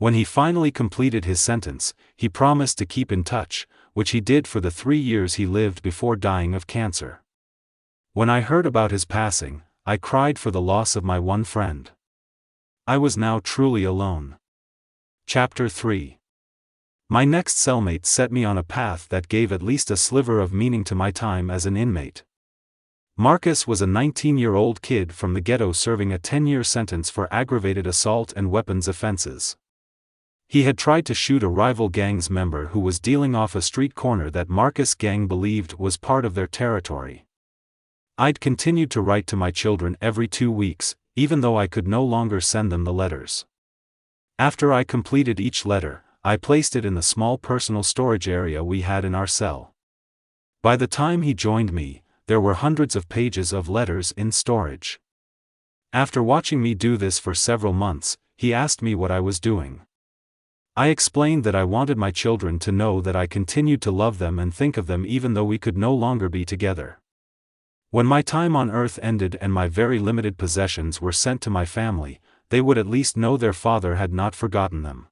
When he finally completed his sentence, he promised to keep in touch, which he did for the 3 years he lived before dying of cancer. When I heard about his passing, I cried for the loss of my one friend. I was now truly alone. Chapter 3. My next cellmate set me on a path that gave at least a sliver of meaning to my time as an inmate. Marcus was a 19-year-old kid from the ghetto serving a 10-year sentence for aggravated assault and weapons offenses. He had tried to shoot a rival gang's member who was dealing off a street corner that Marcus' gang believed was part of their territory. I'd continued to write to my children every 2 weeks, even though I could no longer send them the letters. After I completed each letter, I placed it in the small personal storage area we had in our cell. By the time he joined me, there were hundreds of pages of letters in storage. After watching me do this for several months, he asked me what I was doing. I explained that I wanted my children to know that I continued to love them and think of them even though we could no longer be together. When my time on Earth ended and my very limited possessions were sent to my family, they would at least know their father had not forgotten them.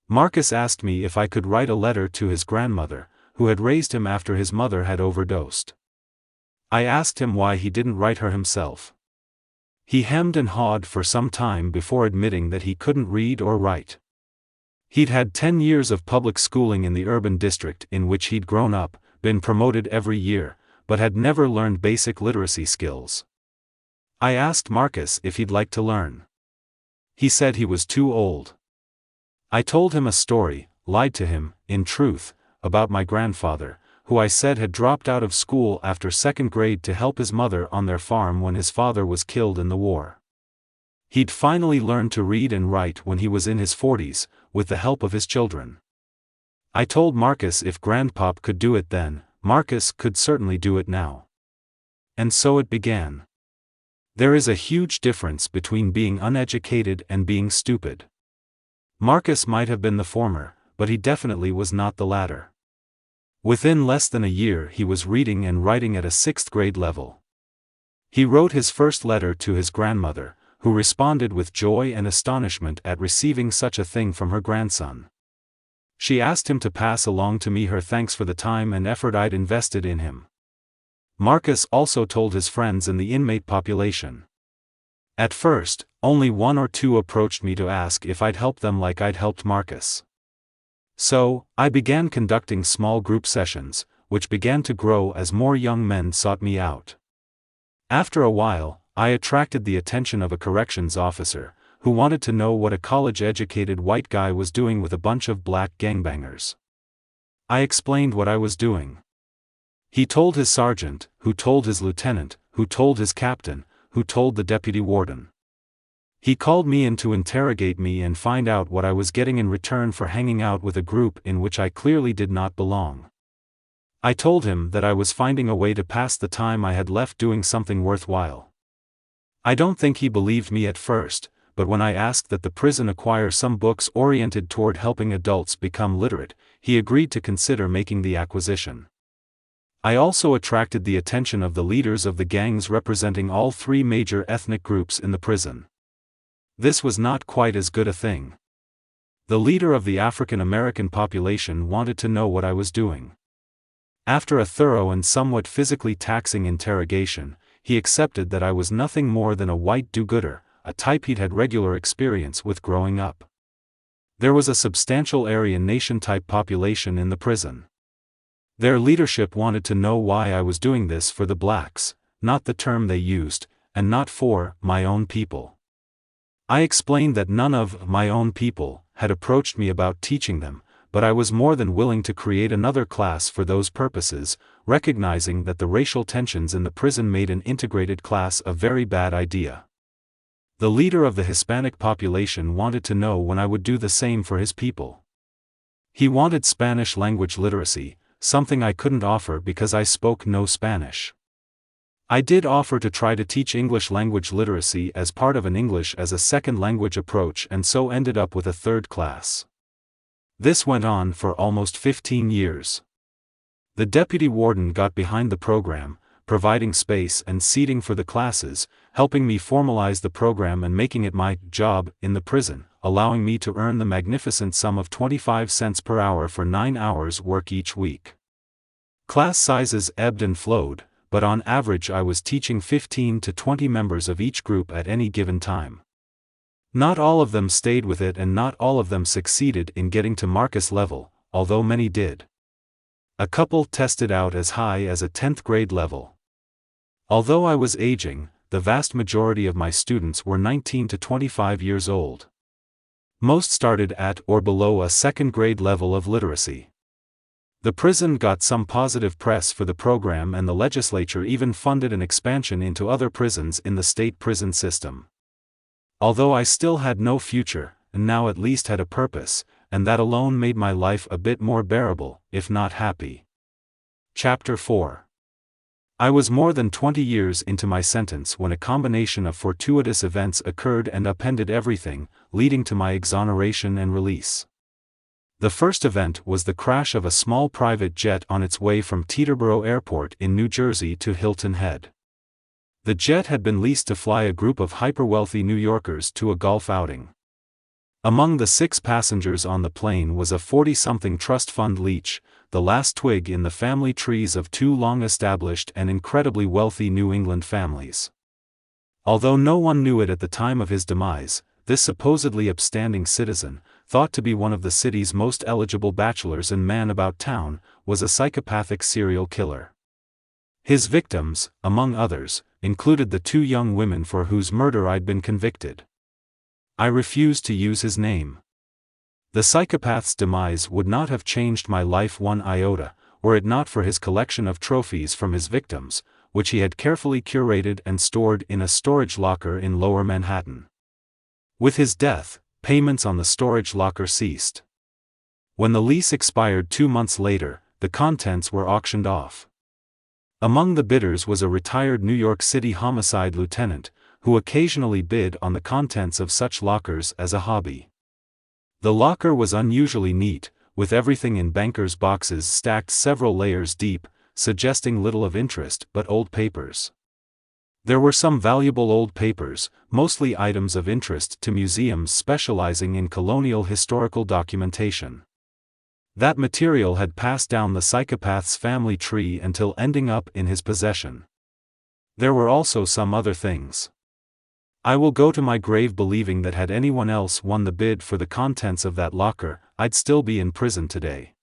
Marcus asked me if I could write a letter to his grandmother, who had raised him after his mother had overdosed. I asked him why he didn't write her himself. He hemmed and hawed for some time before admitting that he couldn't read or write. He'd had 10 years of public schooling in the urban district in which he'd grown up, been promoted every year, but had never learned basic literacy skills. I asked Marcus if he'd like to learn. He said he was too old. I told him a story, lied to him, in truth, about my grandfather, who I said had dropped out of school after 2nd grade to help his mother on their farm when his father was killed in the war. He'd finally learned to read and write when he was in his 40s, with the help of his children. I told Marcus if Grandpop could do it then, Marcus could certainly do it now. And so it began. There is a huge difference between being uneducated and being stupid. Marcus might have been the former, but he definitely was not the latter. Within less than a year he was reading and writing at a 6th grade level. He wrote his first letter to his grandmother, who responded with joy and astonishment at receiving such a thing from her grandson. She asked him to pass along to me her thanks for the time and effort I'd invested in him. Marcus also told his friends in the inmate population. At first, only 1 or 2 approached me to ask if I'd help them like I'd helped Marcus. So, I began conducting small group sessions, which began to grow as more young men sought me out. After a while, I attracted the attention of a corrections officer, who wanted to know what a college-educated white guy was doing with a bunch of black gangbangers. I explained what I was doing. He told his sergeant, who told his lieutenant, who told his captain, who told the deputy warden. He called me in to interrogate me and find out what I was getting in return for hanging out with a group in which I clearly did not belong. I told him that I was finding a way to pass the time I had left doing something worthwhile. I don't think he believed me at first, but when I asked that the prison acquire some books oriented toward helping adults become literate, he agreed to consider making the acquisition. I also attracted the attention of the leaders of the gangs representing all 3 major ethnic groups in the prison. This was not quite as good a thing. The leader of the African American population wanted to know what I was doing. After a thorough and somewhat physically taxing interrogation, he accepted that I was nothing more than a white do-gooder, a type he'd had regular experience with growing up. There was a substantial Aryan nation-type population in the prison. Their leadership wanted to know why I was doing this for the blacks, not the term they used, and not for my own people. I explained that none of my own people had approached me about teaching them, but I was more than willing to create another class for those purposes, recognizing that the racial tensions in the prison made an integrated class a very bad idea. The leader of the Hispanic population wanted to know when I would do the same for his people. He wanted Spanish language literacy, something I couldn't offer because I spoke no Spanish. I did offer to try to teach English language literacy as part of an English as a second language approach and so ended up with a 3rd class. This went on for almost 15 years. The deputy warden got behind the program, providing space and seating for the classes, helping me formalize the program and making it my job in the prison, allowing me to earn the magnificent sum of 25 cents per hour for 9 hours work each week. Class sizes ebbed and flowed, but on average I was teaching 15 to 20 members of each group at any given time. Not all of them stayed with it and not all of them succeeded in getting to Marcus level, although many did. A couple tested out as high as a 10th grade level. Although I was aging, the vast majority of my students were 19 to 25 years old. Most started at or below a 2nd grade level of literacy. The prison got some positive press for the program and the legislature even funded an expansion into other prisons in the state prison system. Although I still had no future, and now at least had a purpose, and that alone made my life a bit more bearable, if not happy. Chapter 4. I was more than 20 years into my sentence when a combination of fortuitous events occurred and upended everything, leading to my exoneration and release. The first event was the crash of a small private jet on its way from Teterboro Airport in New Jersey to Hilton Head. The jet had been leased to fly a group of hyper-wealthy New Yorkers to a golf outing. Among the 6 passengers on the plane was a 40-something trust fund leech, the last twig in the family trees of 2 long-established and incredibly wealthy New England families. Although no one knew it at the time of his demise, this supposedly upstanding citizen, thought to be one of the city's most eligible bachelors and man about town, was a psychopathic serial killer. His victims, among others, included the 2 young women for whose murder I'd been convicted. I refused to use his name. The psychopath's demise would not have changed my life one iota, were it not for his collection of trophies from his victims, which he had carefully curated and stored in a storage locker in Lower Manhattan. With his death, payments on the storage locker ceased. When the lease expired 2 months later, the contents were auctioned off. Among the bidders was a retired New York City homicide lieutenant, who occasionally bid on the contents of such lockers as a hobby. The locker was unusually neat, with everything in bankers' boxes stacked several layers deep, suggesting little of interest but old papers. There were some valuable old papers, mostly items of interest to museums specializing in colonial historical documentation. That material had passed down the psychopath's family tree until ending up in his possession. There were also some other things. I will go to my grave believing that had anyone else won the bid for the contents of that locker, I'd still be in prison today.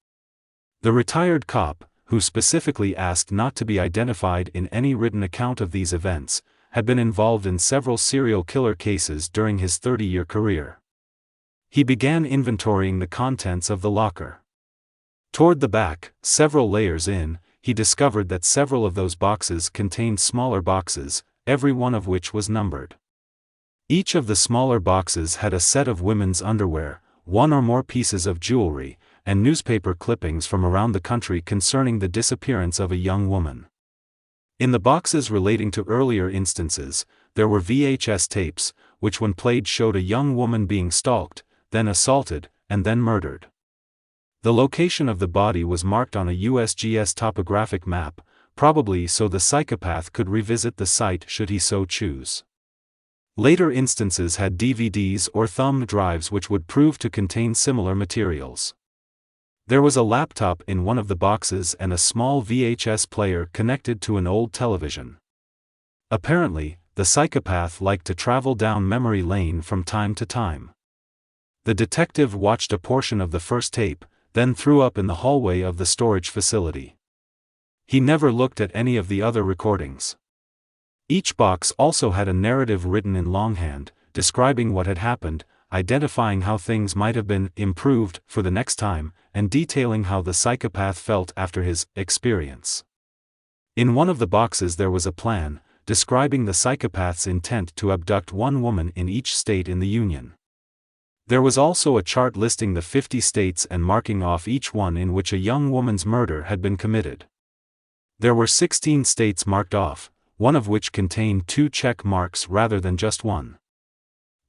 The retired cop, who specifically asked not to be identified in any written account of these events, had been involved in several serial killer cases during his 30-year career. He began inventorying the contents of the locker. Toward the back, several layers in, he discovered that several of those boxes contained smaller boxes, every one of which was numbered. Each of the smaller boxes had a set of women's underwear, 1 or more pieces of jewelry, and newspaper clippings from around the country concerning the disappearance of a young woman. In the boxes relating to earlier instances, there were VHS tapes, which when played showed a young woman being stalked, then assaulted, and then murdered. The location of the body was marked on a USGS topographic map, probably so the psychopath could revisit the site should he so choose. Later instances had DVDs or thumb drives which would prove to contain similar materials. There was a laptop in one of the boxes and a small VHS player connected to an old television. Apparently, the psychopath liked to travel down memory lane from time to time. The detective watched a portion of the first tape, then threw up in the hallway of the storage facility. He never looked at any of the other recordings. Each box also had a narrative written in longhand, describing what had happened, identifying how things might have been improved for the next time, and detailing how the psychopath felt after his experience. In one of the boxes there was a plan, describing the psychopath's intent to abduct 1 woman in each state in the Union. There was also a chart listing the 50 states and marking off each one in which a young woman's murder had been committed. There were 16 states marked off, one of which contained 2 check marks rather than just 1.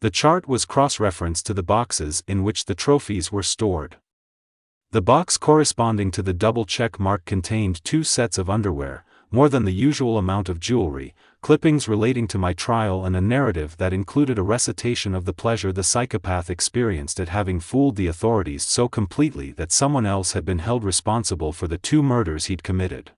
The chart was cross-referenced to the boxes in which the trophies were stored. The box corresponding to the double check mark contained 2 sets of underwear, more than the usual amount of jewelry, clippings relating to my trial, and a narrative that included a recitation of the pleasure the psychopath experienced at having fooled the authorities so completely that someone else had been held responsible for the 2 murders he'd committed.